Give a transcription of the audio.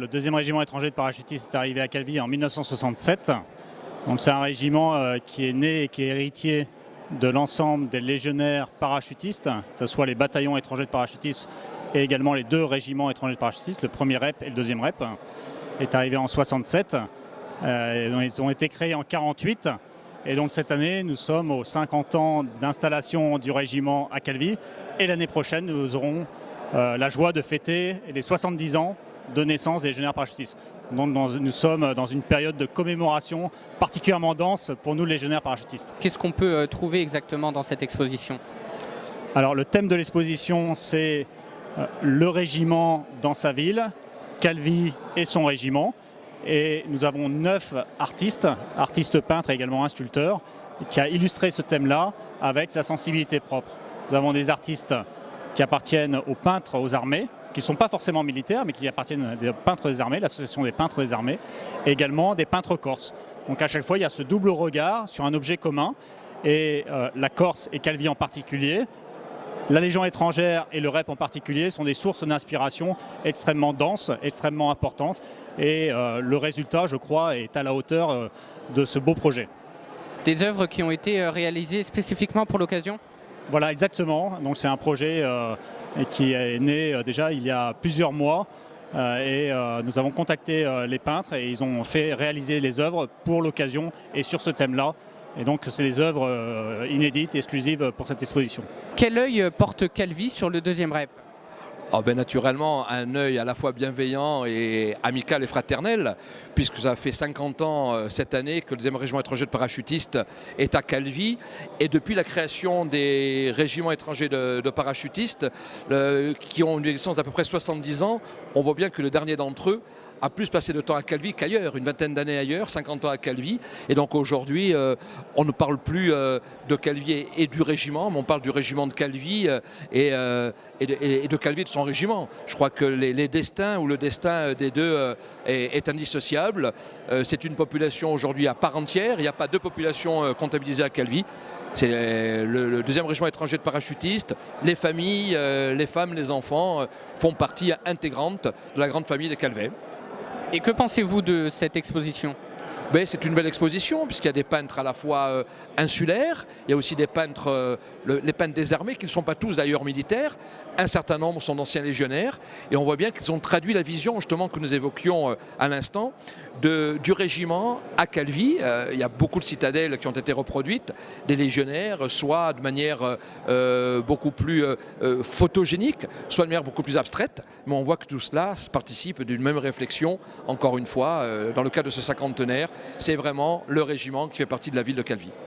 Le deuxième régiment étranger de parachutistes est arrivé à Calvi en 1967. Donc c'est un régiment qui est né et qui est héritier de l'ensemble des légionnaires parachutistes, que ce soit les bataillons étrangers de parachutistes et également les deux régiments étrangers de parachutistes, le premier REP et le deuxième REP, est arrivé en 67. Ils ont été créés en 48. Et donc cette année, nous sommes aux 50 ans d'installation du régiment à Calvi. Et l'année prochaine, nous aurons la joie de fêter les 70 ans de naissance des légionnaires parachutistes. Donc nous sommes dans une période de commémoration particulièrement dense pour nous, les légionnaires parachutistes. Qu'est-ce qu'on peut trouver exactement dans cette exposition? Alors le thème de l'exposition, c'est le régiment dans sa ville, Calvi et son régiment. Et nous avons 9 artistes peintres et également un sculpteur, qui a illustré ce thème-là avec sa sensibilité propre. Nous avons des artistes qui appartiennent aux peintres aux armées, qui ne sont pas forcément militaires, mais qui appartiennent des peintres des armées, l'association des peintres des armées, et également des peintres corses. Donc à chaque fois, il y a ce double regard sur un objet commun, et la Corse et Calvi en particulier, la Légion étrangère et le REP en particulier sont des sources d'inspiration extrêmement denses, extrêmement importantes, et le résultat, je crois, est à la hauteur de ce beau projet. Des œuvres qui ont été réalisées spécifiquement pour l'occasion? Voilà, exactement. Donc c'est un projet qui est né déjà il y a plusieurs mois et nous avons contacté les peintres et ils ont fait réaliser les œuvres pour l'occasion et sur ce thème-là. Et donc c'est des œuvres inédites, exclusives pour cette exposition. Quel œil porte Calvi sur le deuxième REP? Oh ben naturellement, un œil à la fois bienveillant et amical et fraternel, puisque ça fait 50 ans cette année que le deuxième régiment étranger de parachutistes est à Calvi. Et depuis la création des régiments étrangers de parachutistes, qui ont une existence d'à peu près 70 ans, on voit bien que le dernier d'entre eux a plus passé de temps à Calvi qu'ailleurs, une vingtaine d'années ailleurs, 50 ans à Calvi. Et donc aujourd'hui, on ne parle plus de Calvi et du régiment, mais on parle du régiment de Calvi et de Calvi et de son régiment. Je crois que les destins ou le destin des deux est indissociable. C'est une population aujourd'hui à part entière, il n'y a pas deux populations comptabilisées à Calvi. C'est le deuxième régiment étranger de parachutistes. Les familles, les femmes, les enfants font partie intégrante de la grande famille des Calvais. Et que pensez-vous de cette exposition? C'est une belle exposition puisqu'il y a des peintres à la fois insulaires, il y a aussi des peintres, les peintres des armées qui ne sont pas tous d'ailleurs militaires. Un certain nombre sont d'anciens légionnaires et on voit bien qu'ils ont traduit la vision justement que nous évoquions à l'instant du régiment à Calvi. Il y a beaucoup de citadelles qui ont été reproduites, des légionnaires, soit de manière beaucoup plus photogénique, soit de manière beaucoup plus abstraite. Mais on voit que tout cela participe d'une même réflexion, encore une fois, dans le cadre de ce cinquantenaire. C'est vraiment le régiment qui fait partie de la ville de Calvi.